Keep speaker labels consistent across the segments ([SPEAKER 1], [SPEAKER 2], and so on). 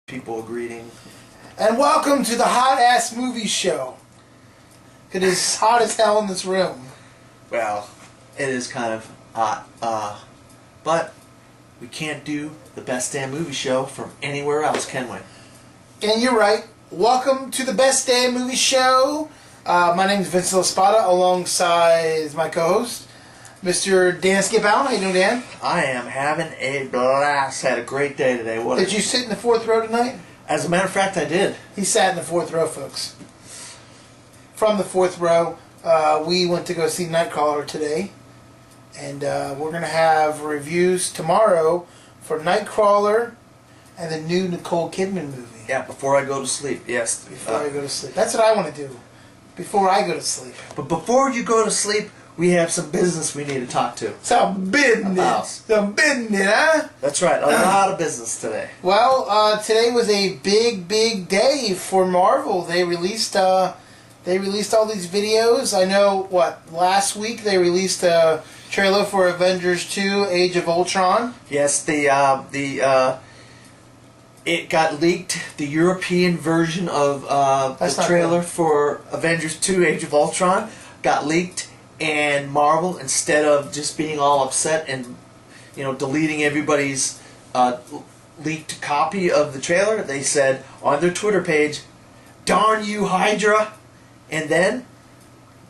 [SPEAKER 1] People greeting.
[SPEAKER 2] And welcome to the Hot Ass Movie Show. It is hot as hell in this room.
[SPEAKER 1] Well, it is kind of hot, but we can't do the Best Damn Movie Show from anywhere else, can we?
[SPEAKER 2] And you're right. Welcome to the Best Damn Movie Show. My name is Vince LaSpada, alongside my co-host, Mr. Dan Skip Allen. How you doing, Dan?
[SPEAKER 1] I am having a blast. Had a great day today.
[SPEAKER 2] Did you sit in the fourth row tonight?
[SPEAKER 1] As a matter of fact, I did.
[SPEAKER 2] He sat in the fourth row, folks. From the fourth row, we went to go see Nightcrawler today. And we're going to have reviews tomorrow for Nightcrawler and the new Nicole Kidman movie.
[SPEAKER 1] Yeah, before I go to sleep, yes.
[SPEAKER 2] Before I go to sleep. That's what I want to do. Before I go to sleep.
[SPEAKER 1] But before you go to sleep, we have some business we need to talk to.
[SPEAKER 2] Some business. Some business, huh?
[SPEAKER 1] That's right. A lot of business today.
[SPEAKER 2] Well, today was a big day for Marvel. They released all these videos. I know, last week they released a trailer for Avengers 2: Age of Ultron.
[SPEAKER 1] Yes, it got leaked. The European version of the trailer for Avengers 2: Age of Ultron got leaked, and Marvel, instead of just being all upset and deleting everybody's leaked copy of the trailer, they said on their Twitter page, "Darn you, Hydra!" And then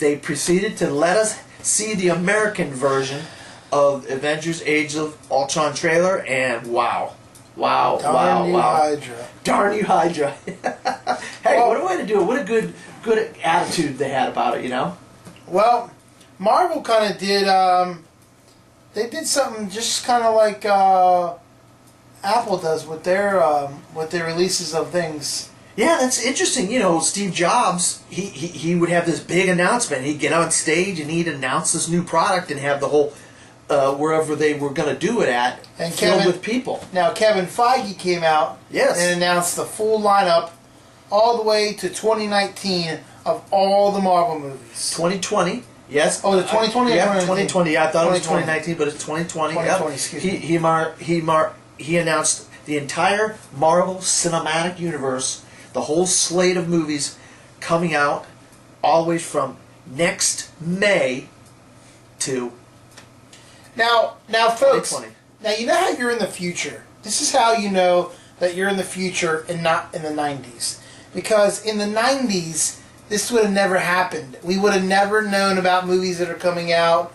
[SPEAKER 1] they proceeded to let us see the American version of Avengers: Age of Ultron trailer, and wow.
[SPEAKER 2] Darn you, Hydra.
[SPEAKER 1] Darn you, Hydra. Hey, what a way to do it. What a good attitude they had about it,
[SPEAKER 2] Well, Marvel kind of did, they did something just kind of like Apple does with their releases of things.
[SPEAKER 1] Yeah, that's interesting. Steve Jobs, he would have this big announcement. He'd get on stage and he'd announce this new product and have the whole wherever they were going to do it at, and filled with people.
[SPEAKER 2] Now, Kevin Feige came out and announced the full lineup all the way to 2019 of all the Marvel movies.
[SPEAKER 1] 2020, yes.
[SPEAKER 2] Oh, the 2020?
[SPEAKER 1] Yeah, 2020. Yeah, I thought it was 2019, but it's 2020.
[SPEAKER 2] 2020, excuse
[SPEAKER 1] me. He announced the entire Marvel Cinematic Universe, the whole slate of movies coming out all the way from next May to...
[SPEAKER 2] Now, folks,
[SPEAKER 1] 2020.
[SPEAKER 2] Now you know how you're in the future. This is how you know that you're in the future and not in the 90s. Because in the 90s, this would have never happened. We would have never known about movies that are coming out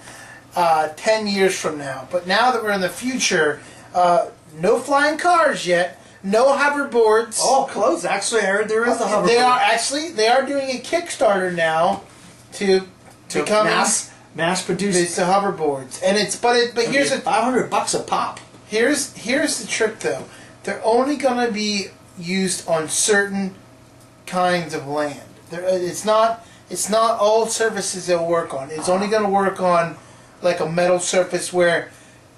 [SPEAKER 2] 10 years from now. But now that we're in the future, no flying cars yet, no hoverboards.
[SPEAKER 1] Oh, close. Actually, I heard there is a hoverboard.
[SPEAKER 2] They are doing a Kickstarter now to become
[SPEAKER 1] mass produced.
[SPEAKER 2] It's the hoverboards, and but here's
[SPEAKER 1] $500 a pop.
[SPEAKER 2] Here's the trick though. They're only going to be used on certain kinds of land. It's not all surfaces they'll work on. It's only going to work on like a metal surface. Where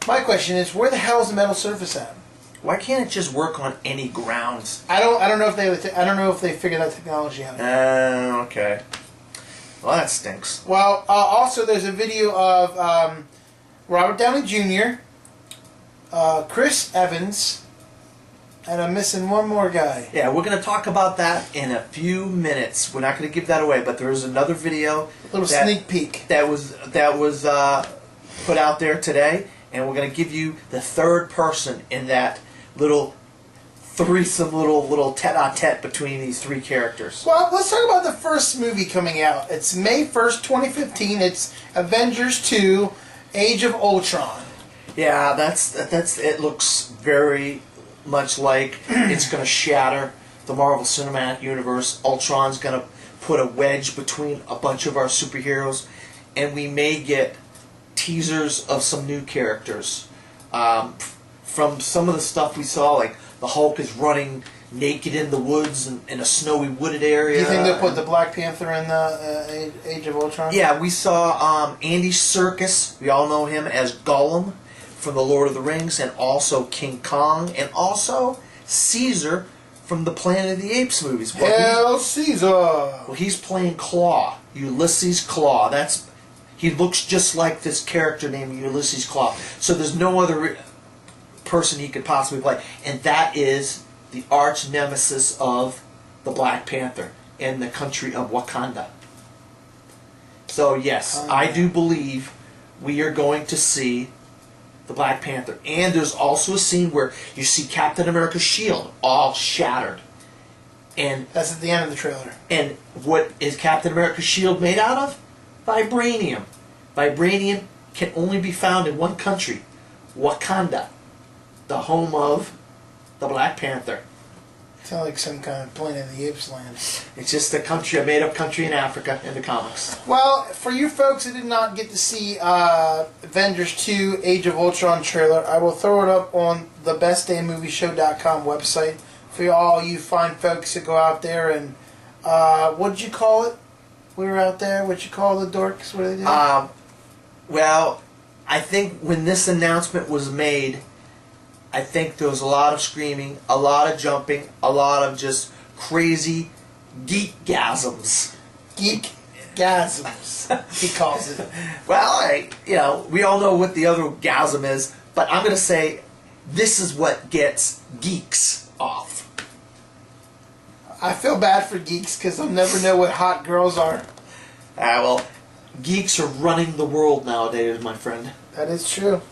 [SPEAKER 2] my question is, where the hell is the metal surface at?
[SPEAKER 1] Why can't it just work on any grounds?
[SPEAKER 2] I don't know if they figured that technology out.
[SPEAKER 1] Okay. Well, that stinks.
[SPEAKER 2] Well, also there's a video of Robert Downey Jr., Chris Evans, and I'm missing one more guy.
[SPEAKER 1] Yeah, we're going to talk about that in a few minutes. We're not going to give that away, but there is another video,
[SPEAKER 2] sneak peek
[SPEAKER 1] that was put out there today, and we're going to give you the third person in that little threesome, little tete-a-tete between these three characters.
[SPEAKER 2] Well, let's talk about the first movie coming out. It's May 1st, 2015. It's Avengers 2: Age of Ultron.
[SPEAKER 1] Yeah, that's it. Looks very much like it's going to shatter the Marvel Cinematic Universe. Ultron's going to put a wedge between a bunch of our superheroes, and we may get teasers of some new characters. From some of the stuff we saw, like the Hulk is running naked in the woods in a snowy wooded area.
[SPEAKER 2] Do you think they'll put the Black Panther in the Age of Ultron?
[SPEAKER 1] Yeah, we saw Andy Serkis. We all know him as Gollum from the Lord of the Rings, and also King Kong, and also Caesar from the Planet of the Apes movies.
[SPEAKER 2] Hail Caesar!
[SPEAKER 1] Well, he's playing Claw, Ulysses Claw. He looks just like this character named Ulysses Claw. So there's no other person he could possibly play, and that is the arch nemesis of the Black Panther in the country of Wakanda. So yes, I do believe we are going to see the Black Panther. And there's also a scene where you see Captain America's shield all shattered. And
[SPEAKER 2] that's at the end of the trailer.
[SPEAKER 1] And what is Captain America's shield made out of? Vibranium. Vibranium can only be found in one country, Wakanda, the home of the Black Panther.
[SPEAKER 2] Sounds like some kind of Planet of the Apes land.
[SPEAKER 1] It's just a country, a made-up country in Africa in the comics.
[SPEAKER 2] Well, for you folks who did not get to see Avengers 2 Age of Ultron trailer, I will throw it up on the bestdaymovieshow.com website for all you fine folks that go out there and, what did you call it? We were out there, what you call the dorks? What do they do?
[SPEAKER 1] Well, I think when this announcement was made, I think there was a lot of screaming, a lot of jumping, a lot of just crazy geekgasms.
[SPEAKER 2] Geekgasms, he calls it.
[SPEAKER 1] Well, we all know what the other gasm is, but I'm going to say this is what gets geeks off.
[SPEAKER 2] I feel bad for geeks because they'll never know what hot girls are.
[SPEAKER 1] Well, geeks are running the world nowadays, my friend.
[SPEAKER 2] That is true.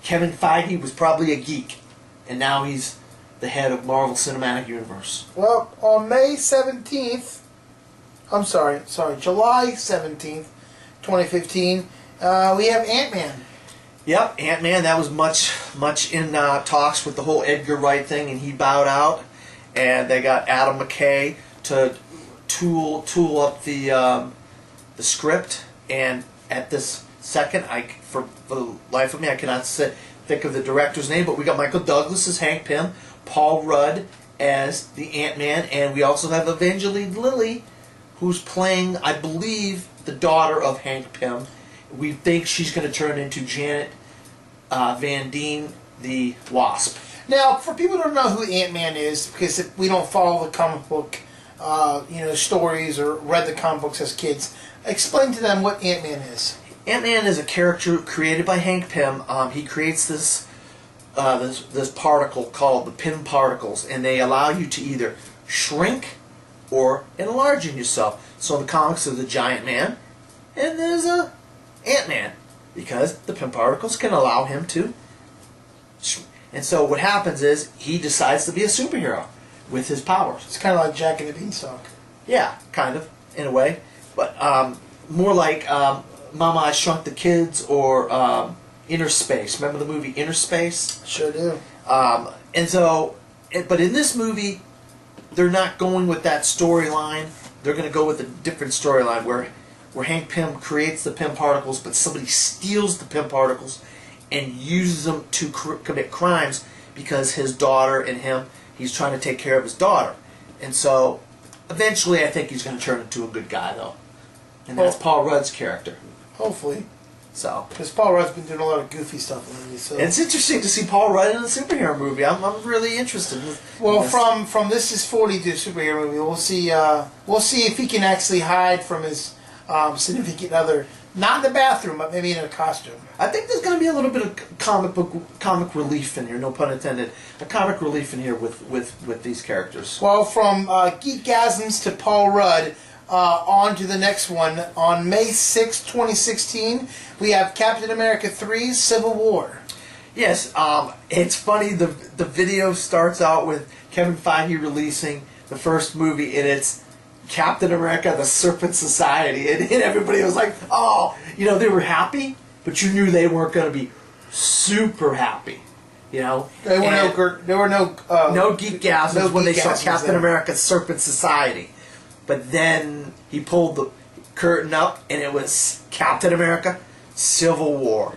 [SPEAKER 1] Kevin Feige was probably a geek, and now he's the head of Marvel Cinematic Universe.
[SPEAKER 2] Well, on July 17th, 2015, we have Ant-Man.
[SPEAKER 1] Yep, Ant-Man, that was much in talks with the whole Edgar Wright thing, and he bowed out, and they got Adam McKay to tool up the script, and at this second, for the life of me, I cannot think of the director's name, but we got Michael Douglas as Hank Pym, Paul Rudd as the Ant-Man, and we also have Evangeline Lilly, who's playing, I believe, the daughter of Hank Pym. We think she's going to turn into Janet Van Dyne, the Wasp.
[SPEAKER 2] Now, for people who don't know who Ant-Man is, because if we don't follow the comic book stories or read the comic books as kids, explain to them what Ant-Man is.
[SPEAKER 1] Ant-Man is a character created by Hank Pym. He creates this particle called the Pym particles, and they allow you to either shrink or enlarge in yourself. So in the comics, there's a giant man, and there's a Ant-Man, because the Pym particles can allow him to. And so what happens is he decides to be a superhero with his powers.
[SPEAKER 2] It's kind of like Jack and the Beanstalk.
[SPEAKER 1] Yeah, kind of, in a way, but more like Mama, I Shrunk the Kids, or Inner Space. Remember the movie Inner Space?
[SPEAKER 2] Sure do.
[SPEAKER 1] And so, but in this movie, they're not going with that storyline. They're going to go with a different storyline where Hank Pym creates the Pym particles, but somebody steals the Pym particles and uses them to commit crimes because his daughter and him, he's trying to take care of his daughter. And so, eventually, I think he's going to turn into a good guy, though. And that's Paul Rudd's character.
[SPEAKER 2] Hopefully.
[SPEAKER 1] So,
[SPEAKER 2] because Paul Rudd's been doing a lot of goofy stuff lately. So
[SPEAKER 1] it's interesting to see Paul Rudd in a superhero movie. I'm really interested.
[SPEAKER 2] Well, from This Is 40 to a superhero movie, we'll see if he can actually hide from his significant other, not in the bathroom, but maybe in a costume.
[SPEAKER 1] I think there's going to be a little bit of comic relief in here, no pun intended. A comic relief in here with these characters.
[SPEAKER 2] Well, from Geekgasms to Paul Rudd. On to the next one. On May 6, 2016, we have Captain America 3 Civil War.
[SPEAKER 1] Yes, it's funny, the video starts out with Kevin Feige releasing the first movie, and it's Captain America, the Serpent Society, and everybody was like, oh, they were happy, but you knew they weren't going to be super happy. There were no geekgasms when they saw Captain America's Serpent Society. But then he pulled the curtain up, and it was Captain America, Civil War.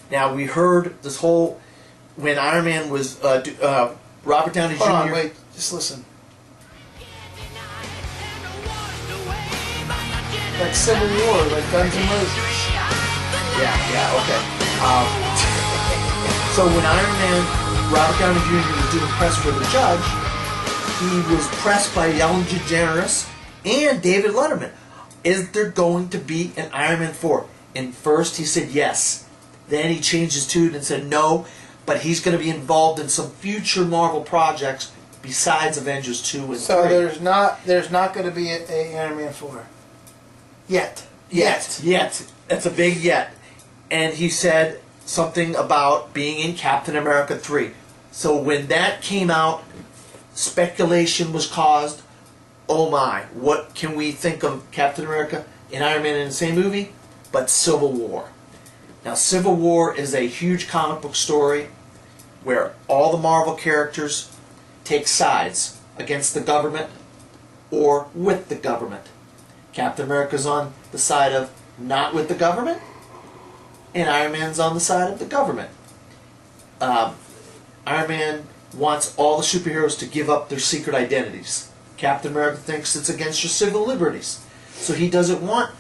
[SPEAKER 1] Now, we heard this whole... When Iron Man was... Robert Downey Jr.
[SPEAKER 2] Hold on, wait. Just listen. Like Civil War, like Guns N' Roses.
[SPEAKER 1] Yeah, okay. So when Iron Man, Robert Downey Jr. was doing press for the judge, he was pressed by Ellen DeGeneres and David Letterman. Is there going to be an Iron Man 4? And first he said yes. Then he changed his tune and said no, but he's going to be involved in some future Marvel projects besides Avengers 2 and 3.
[SPEAKER 2] So there's not going to be a Iron Man 4 yet.
[SPEAKER 1] Yet. That's a big yet. And he said something about being in Captain America 3. So when that came out, speculation was caused. Oh my, what can we think of Captain America and Iron Man in the same movie? But Civil War. Now, Civil War is a huge comic book story where all the Marvel characters take sides against the government or with the government. Captain America's on the side of not with the government, and Iron Man's on the side of the government. Iron Man wants all the superheroes to give up their secret identities. Captain America thinks it's against your civil liberties. So he doesn't want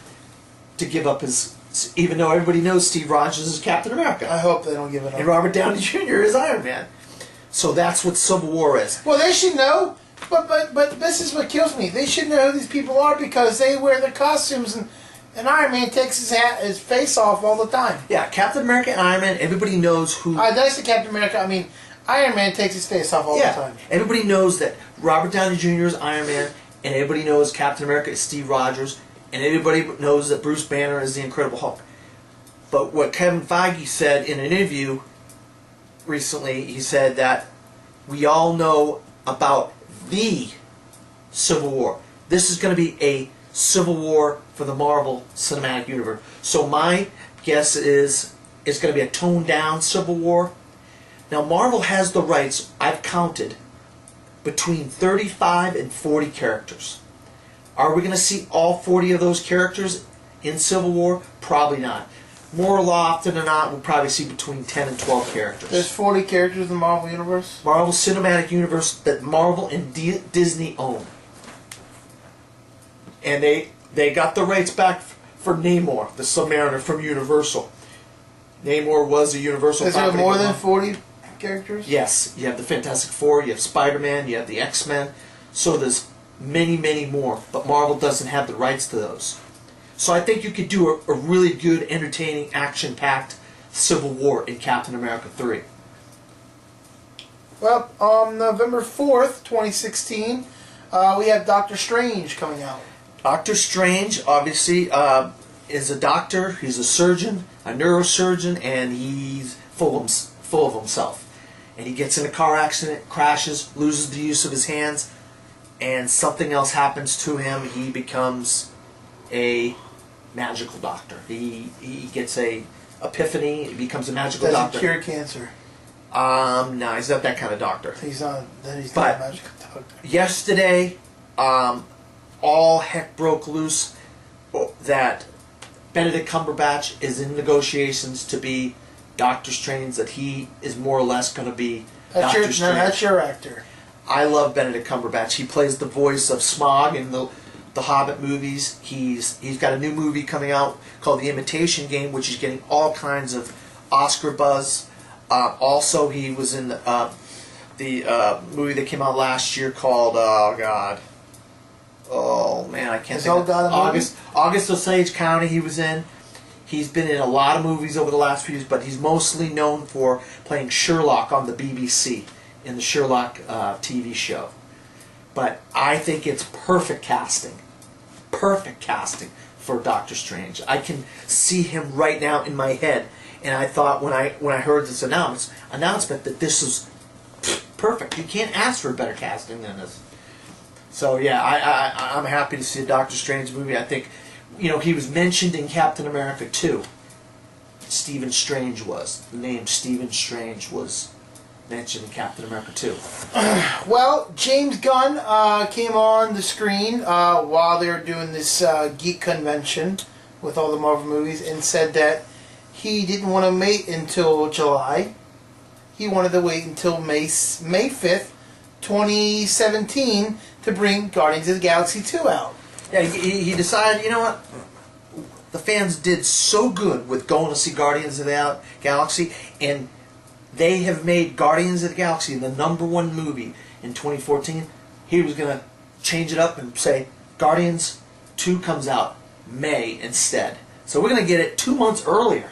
[SPEAKER 1] to give up his... Even though everybody knows Steve Rogers is Captain America.
[SPEAKER 2] I hope they don't give it up.
[SPEAKER 1] And Robert Downey Jr. is Iron Man. So that's what Civil War is.
[SPEAKER 2] Well, they should know, but this is what kills me. They should know who these people are because they wear their costumes, and Iron Man takes his face off all the time.
[SPEAKER 1] Yeah, Captain America and Iron Man, everybody knows who...
[SPEAKER 2] That's the Captain America. I mean, Iron Man takes his face off all the time.
[SPEAKER 1] Everybody knows that Robert Downey Jr. is Iron Man, and everybody knows Captain America is Steve Rogers, and everybody knows that Bruce Banner is the Incredible Hulk. But what Kevin Feige said in an interview recently, he said that we all know about the Civil War. This is going to be a Civil War for the Marvel Cinematic Universe. So my guess is it's going to be a toned-down Civil War. Now, Marvel has the rights, I've counted, between 35 and 40 characters. Are we going to see all 40 of those characters in Civil War? Probably not. More often than not, we'll probably see between 10 and 12 characters.
[SPEAKER 2] There's 40 characters in the Marvel Universe?
[SPEAKER 1] Marvel Cinematic Universe that Marvel and Disney own. And they got the rights back for Namor, the Submariner from Universal. Namor was a Universal property.
[SPEAKER 2] Is there more than 40 characters?
[SPEAKER 1] Yes. You have the Fantastic Four, you have Spider-Man, you have the X-Men. So there's many, many more. But Marvel doesn't have the rights to those. So I think you could do a really good, entertaining, action-packed Civil War in Captain America 3.
[SPEAKER 2] Well, on November 4th, 2016, we have Doctor Strange coming out.
[SPEAKER 1] Doctor Strange, obviously, is a doctor. He's a surgeon, a neurosurgeon, and he's full of himself. And he gets in a car accident, crashes, loses the use of his hands, and something else happens to him. He becomes a magical doctor. He gets a epiphany. He becomes a magical doctor.
[SPEAKER 2] Does he cure cancer?
[SPEAKER 1] No, he's not that kind of doctor.
[SPEAKER 2] He's not a magical doctor.
[SPEAKER 1] Yesterday, all heck broke loose that Benedict Cumberbatch is in negotiations to be Doctor Strange, that he is more or less going to be Doctor Strange.
[SPEAKER 2] No, that's your actor.
[SPEAKER 1] I love Benedict Cumberbatch. He plays the voice of Smaug in the Hobbit movies. He's got a new movie coming out called The Imitation Game, which is getting all kinds of Oscar buzz. Also, he was in the movie that came out last year called I can't think of August Osage County. He was in. He's been in a lot of movies over the last few years, but he's mostly known for playing Sherlock on the BBC in the Sherlock TV show. But I think it's perfect casting for Doctor Strange. I can see him right now in my head, and I thought when I heard this announcement that this is perfect. You can't ask for a better casting than this. So yeah, I'm happy to see a Doctor Strange movie. I think, he was mentioned in Captain America 2. Stephen Strange was. The name Stephen Strange was mentioned in Captain America 2.
[SPEAKER 2] Well, James Gunn came on the screen while they were doing this geek convention with all the Marvel movies and said that he didn't want to wait until July. He wanted to wait until May 5th, 2017 to bring Guardians of the Galaxy 2 out.
[SPEAKER 1] Yeah, he decided, you know what? The fans did so good with going to see Guardians of the Galaxy, and they have made Guardians of the Galaxy the #1 movie in 2014. He was going to change it up and say Guardians 2 comes out May instead. So we're going to get it 2 months earlier.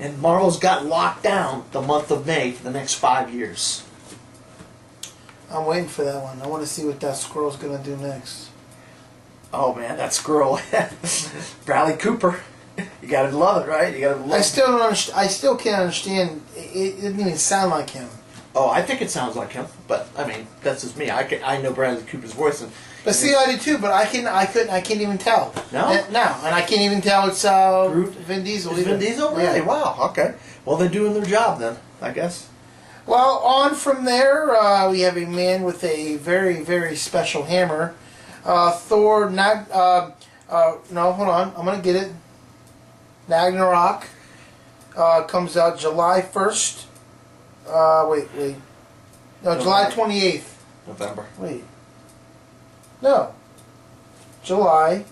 [SPEAKER 1] And Marvel's got locked down the month of May for the next 5 years.
[SPEAKER 2] I'm waiting for that one. I want to see what that squirrel's gonna do next.
[SPEAKER 1] Oh man, that squirrel, Bradley Cooper. You gotta love it, right? You gotta love.
[SPEAKER 2] I still can't understand. It didn't even sound like him.
[SPEAKER 1] Oh, I think it sounds like him, but I mean, that's just me. I know Bradley Cooper's voice,
[SPEAKER 2] but see, I do too. But I can't even tell.
[SPEAKER 1] No,
[SPEAKER 2] and I can't even tell it's Vin Diesel.
[SPEAKER 1] It's Vin Diesel, really? Yeah. Wow. Okay. Well, they're doing their job then, I guess.
[SPEAKER 2] Well, on from there, we have a man with a very, very special hammer. Thor. No, hold on. I'm gonna get it. Ragnarok comes out July 1st. Wait. No, July 28th.
[SPEAKER 1] November.
[SPEAKER 2] Wait. No. July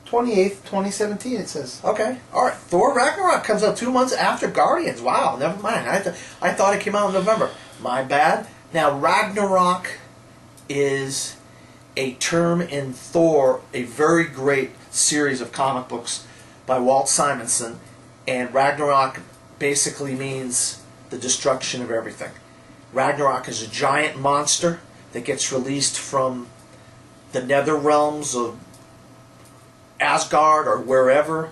[SPEAKER 2] 28th, 2017, it says.
[SPEAKER 1] Okay. All right. Thor Ragnarok comes out 2 months after Guardians. Wow. Never mind. I thought it came out in November. My bad. Now, Ragnarok is a term in Thor, a very great series of comic books by Walt Simonson, and Ragnarok basically means the destruction of everything. Ragnarok is a giant monster that gets released from the nether realms of Asgard or wherever.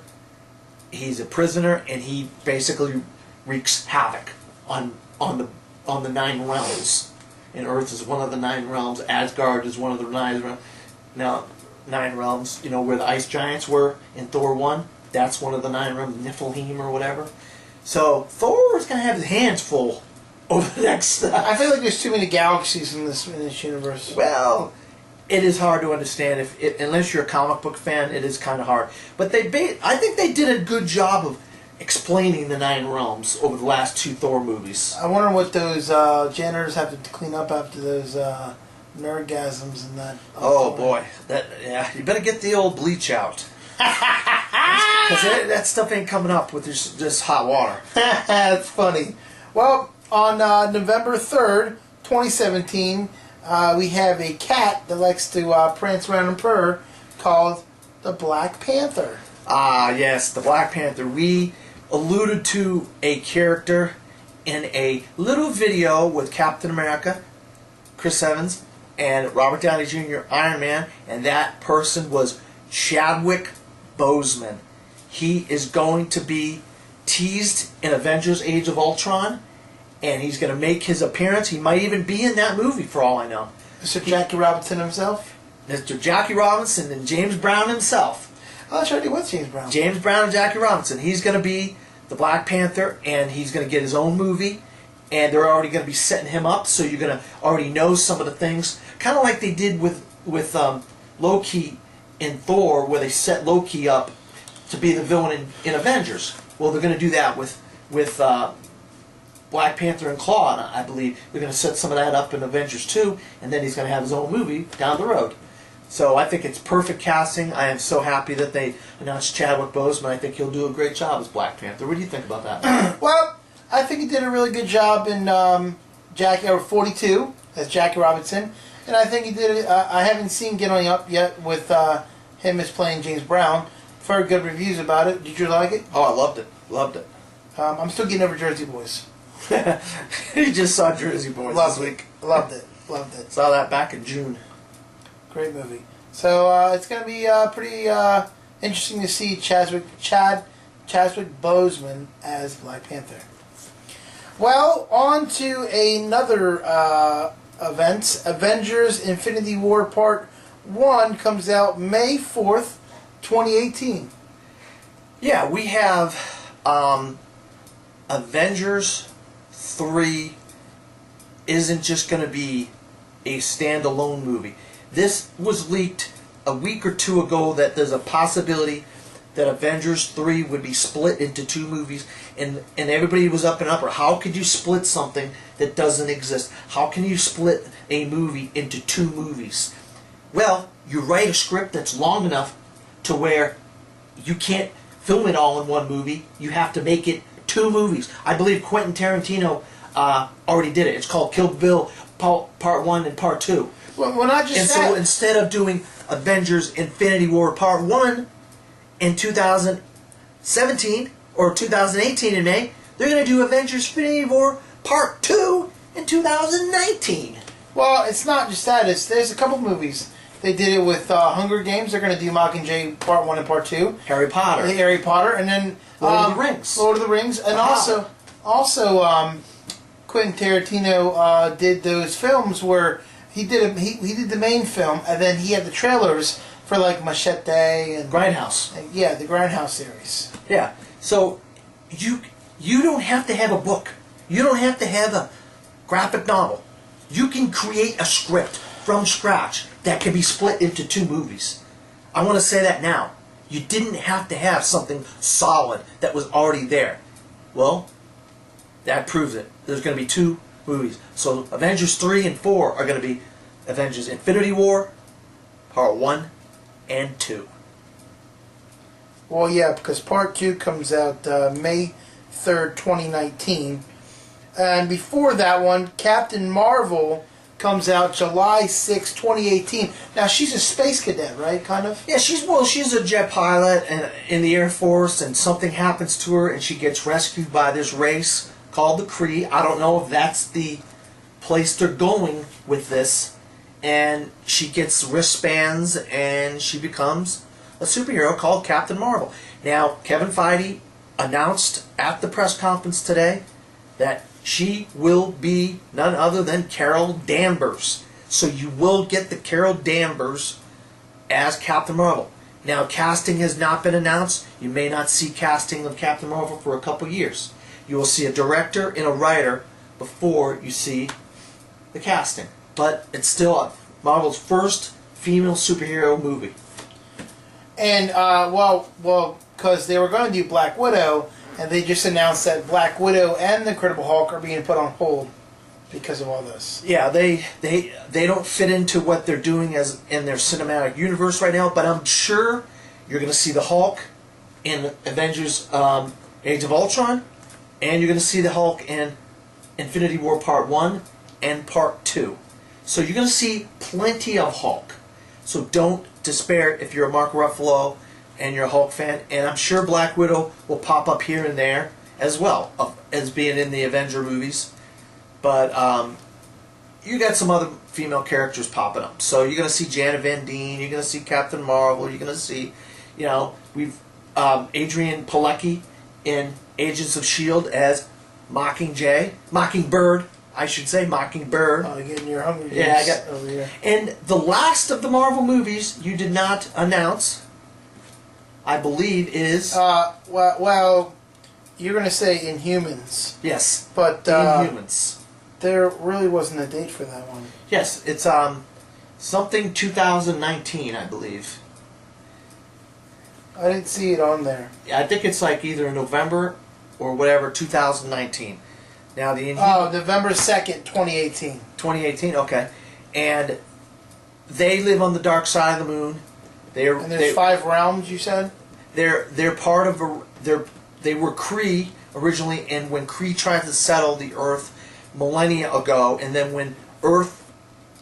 [SPEAKER 1] He's a prisoner, and he basically wreaks havoc on the 9 realms. And Earth is one of the 9 realms. Asgard is one of the 9 realms. Now, 9 realms, you know, where the ice giants were in Thor 1. That's one of the 9 realms, Niflheim or whatever. So Thor is going to have his hands full over the next.
[SPEAKER 2] I feel like there's too many galaxies in this universe.
[SPEAKER 1] Well, it is hard to understand unless you're a comic book fan. It is kind of hard. But I think they did a good job of explaining the 9 realms over the last 2 Thor movies.
[SPEAKER 2] I wonder what those janitors have to clean up after those nerdgasms and that.
[SPEAKER 1] Oh boy, you better get the old bleach out. Because that stuff ain't coming up with just hot water.
[SPEAKER 2] That's funny. Well, on November 3rd, 2017, we have a cat that likes to prance around and purr called the Black Panther.
[SPEAKER 1] Ah, yes, the Black Panther. We alluded to a character in a little video with Captain America, Chris Evans, and Robert Downey Jr., Iron Man, and that person was Chadwick Boseman. He is going to be teased in Avengers Age of Ultron, and he's going to make his appearance. He might even be in that movie for all I know.
[SPEAKER 2] Mr. Jackie Robinson himself?
[SPEAKER 1] Mr. Jackie Robinson and James Brown himself.
[SPEAKER 2] Oh, that's right, what's James Brown?
[SPEAKER 1] James Brown and Jackie Robinson. He's going to be the Black Panther, and he's going to get his own movie, and they're already going to be setting him up, so you're going to already know some of the things, kind of like they did with Loki in Thor, where they set Loki up to be the villain in Avengers. Well, they're going to do that with Black Panther and Claw, and I believe they're going to set some of that up in Avengers 2, and then he's going to have his own movie down the road. So I think it's perfect casting. I am so happy that they announced Chadwick Boseman. I think he'll do a great job as Black Panther. What do you think about that?
[SPEAKER 2] Well, I think he did a really good job in 42 as Jackie Robinson, and I think he did. I haven't seen Getting Up yet with him as playing James Brown. Very good reviews about it. Did you like it?
[SPEAKER 1] Oh, I loved it. Loved it.
[SPEAKER 2] I'm still getting over Jersey Boys.
[SPEAKER 1] You just saw Jersey Boys this week.
[SPEAKER 2] Loved it. Loved it.
[SPEAKER 1] Saw that back in June.
[SPEAKER 2] Great movie. So it's going to be pretty interesting to see Chadwick Boseman as Black Panther. Well, on to another event. Avengers Infinity War Part 1 comes out May 4th, 2018.
[SPEAKER 1] Yeah, we have Avengers 3 isn't just going to be a standalone movie. This was leaked a week or 2 ago that there's a possibility that Avengers 3 would be split into 2 movies, and everybody was up in upper. How could you split something that doesn't exist? How can you split a movie into 2 movies? Well, you write a script that's long enough to where you can't film it all in 1 movie. You have to make it 2 movies. I believe Quentin Tarantino already did it. It's called Kill Bill Part 1 and Part 2.
[SPEAKER 2] Well, not just
[SPEAKER 1] that. So instead of doing Avengers Infinity War Part 1 in 2017 or 2018 in May, they're going to do Avengers Infinity War Part 2 in 2019.
[SPEAKER 2] Well, it's not just that. There's a couple movies. They did it with Hunger Games. They're going to do Mockingjay Part 1 and Part 2.
[SPEAKER 1] Harry Potter.
[SPEAKER 2] And then
[SPEAKER 1] Lord of the Rings.
[SPEAKER 2] Lord of the Rings. And also Quentin Tarantino did those films where he did the main film, and then he had the trailers for like Machete and
[SPEAKER 1] Grindhouse.
[SPEAKER 2] Yeah, the Grindhouse series.
[SPEAKER 1] Yeah. So you don't have to have a book. You don't have to have a graphic novel. You can create a script from scratch that can be split into 2 movies. I want to say that now. You didn't have to have something solid that was already there. Well, that proves it. There's going to be 2 movies. So Avengers 3 and 4 are going to be Avengers Infinity War, Part 1 and 2.
[SPEAKER 2] Well, yeah, because Part 2 comes out May 3rd, 2019. And before that one, Captain Marvel comes out July 6, 2018. Now, she's a space cadet, right, kind of?
[SPEAKER 1] Yeah, she's a jet pilot in the Air Force, and something happens to her, and she gets rescued by this race called the Kree. I don't know if that's the place they're going with this. And she gets wristbands, and she becomes a superhero called Captain Marvel. Now, Kevin Feige announced at the press conference today that she will be none other than Carol Danvers. So you will get the Carol Danvers as Captain Marvel. Now, casting has not been announced. You may not see casting of Captain Marvel for a couple years. You will see a director and a writer before you see the casting. But it's still Marvel's first female superhero movie.
[SPEAKER 2] And, because they were going to do Black Widow, and they just announced that Black Widow and the Incredible Hulk are being put on hold because of all this.
[SPEAKER 1] Yeah, they don't fit into what they're doing as in their cinematic universe right now, but I'm sure you're going to see the Hulk in Avengers Age of Ultron, and you're going to see the Hulk in Infinity War Part 1 and Part 2. So you're going to see plenty of Hulk. So don't despair if you're a Mark Ruffalo and you're a Hulk fan. And I'm sure Black Widow will pop up here and there as well as being in the Avenger movies. But you got some other female characters popping up. So you're going to see Janet Van Dyne. You're going to see Captain Marvel. You're going to see, we've Adrian Palicki in Agents of S.H.I.E.L.D. as Mockingbird. I should say Mockingbird.
[SPEAKER 2] Oh, getting your Hunger Games
[SPEAKER 1] I got
[SPEAKER 2] over here.
[SPEAKER 1] And the last of the Marvel movies you did not announce, I believe, is
[SPEAKER 2] well, you're going to say Inhumans.
[SPEAKER 1] Yes,
[SPEAKER 2] but
[SPEAKER 1] Inhumans.
[SPEAKER 2] There really wasn't a date for that one.
[SPEAKER 1] Yes, it's something 2019, I believe.
[SPEAKER 2] I didn't see it on there.
[SPEAKER 1] I think it's like either November or whatever 2019. Now the
[SPEAKER 2] November 2nd, 2018.
[SPEAKER 1] 2018, okay. And they live on the dark side of the moon.
[SPEAKER 2] And there's 5 realms, you said?
[SPEAKER 1] They're part of they were Kree originally, and when Kree tried to settle the Earth millennia ago, and then when Earth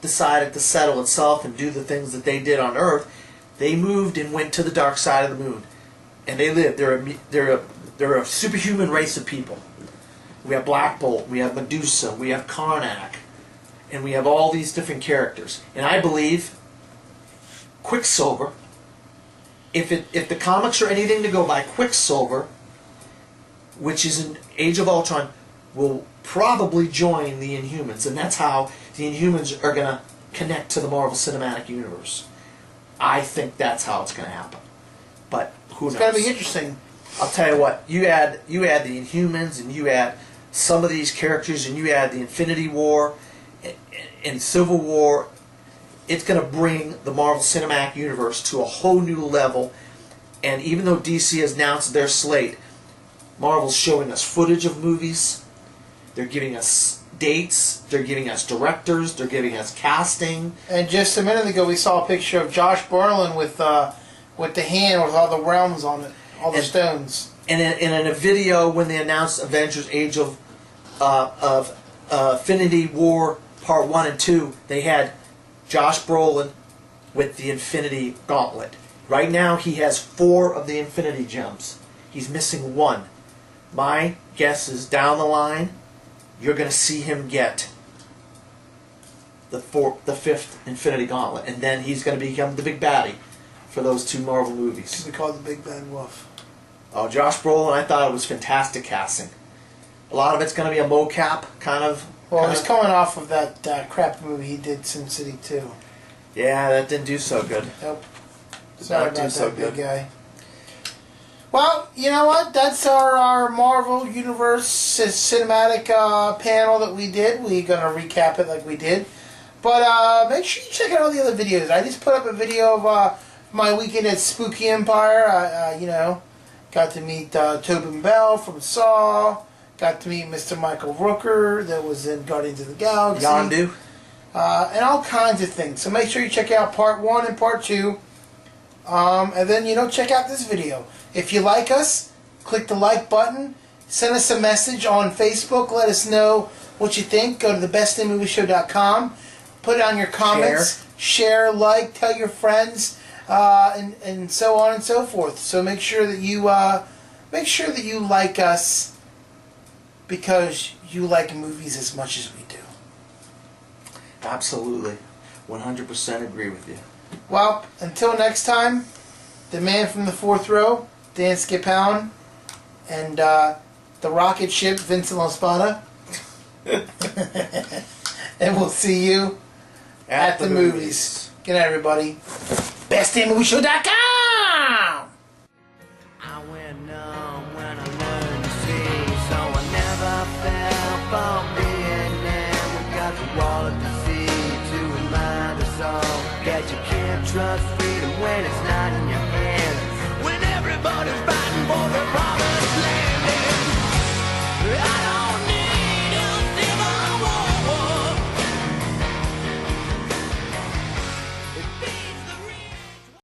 [SPEAKER 1] decided to settle itself and do the things that they did on Earth, they moved and went to the dark side of the moon, and they live. They're a superhuman race of people. We have Black Bolt, we have Medusa, we have Karnak, and we have all these different characters. And I believe Quicksilver, if the comics are anything to go by, Quicksilver, which is in Age of Ultron, will probably join the Inhumans, and that's how the Inhumans are going to connect to the Marvel Cinematic Universe. I think that's how it's going to happen. But who knows?
[SPEAKER 2] It's going to be interesting.
[SPEAKER 1] I'll tell you what, you add the Inhumans, and you add some of these characters, and you add the Infinity War and Civil War, it's going to bring the Marvel Cinematic Universe to a whole new level. And even though DC has announced their slate, Marvel's showing us footage of movies, they're giving us dates, they're giving us directors, they're giving us casting.
[SPEAKER 2] And just a minute ago we saw a picture of Josh Brolin with the hand with all the realms on it, all the stones.
[SPEAKER 1] And in a video when they announced Avengers Age of Infinity War Part 1 and 2, they had Josh Brolin with the Infinity Gauntlet. Right now he has 4 of the Infinity Gems. He's missing 1. My guess is down the line you're going to see him get the fifth Infinity Gauntlet, and then he's going to become the big baddie for those 2 Marvel movies.
[SPEAKER 2] We call it the Big Bad Wolf.
[SPEAKER 1] Oh, Josh Brolin, I thought it was fantastic casting. A lot of it's going to be a mocap kind of.
[SPEAKER 2] Well, he's coming off of that crap movie he did, Sin City 2.
[SPEAKER 1] Yeah, that didn't do so good.
[SPEAKER 2] Nope. Sorry about
[SPEAKER 1] so
[SPEAKER 2] that big
[SPEAKER 1] good.
[SPEAKER 2] guy. Well, you know what? That's our Marvel Universe cinematic panel that we did. We're going to recap it like we did. But make sure you check out all the other videos. I just put up a video of my weekend at Spooky Empire. You know, got to meet Tobin Bell from Saw. Got to meet Mr. Michael Rooker that was in Guardians of the Galaxy.
[SPEAKER 1] Yondu.
[SPEAKER 2] And all kinds of things. So make sure you check out part 1 and part 2. And then, you know, check out this video. If you like us, click the like button. Send us a message on Facebook. Let us know what you think. Go to thebestinmovieshow.com. Put it on your comments. Share, like, tell your friends, and so on and so forth. So make sure that you like us because you like movies as much as we do.
[SPEAKER 1] Absolutely. 100% agree with you.
[SPEAKER 2] Well, until next time, the man from the 4th row, Dan Skipown, and the rocket ship, Vincent LaSpada. And we'll see you at the movies. Good night, everybody. BestDamnMovieShow.com!
[SPEAKER 3] I went numb when I learned to see, so I never fell for Vietnam. We got the wall of deceit to remind us all that you can't trust freedom when it's not in your hands. When everybody's fighting for the promised land.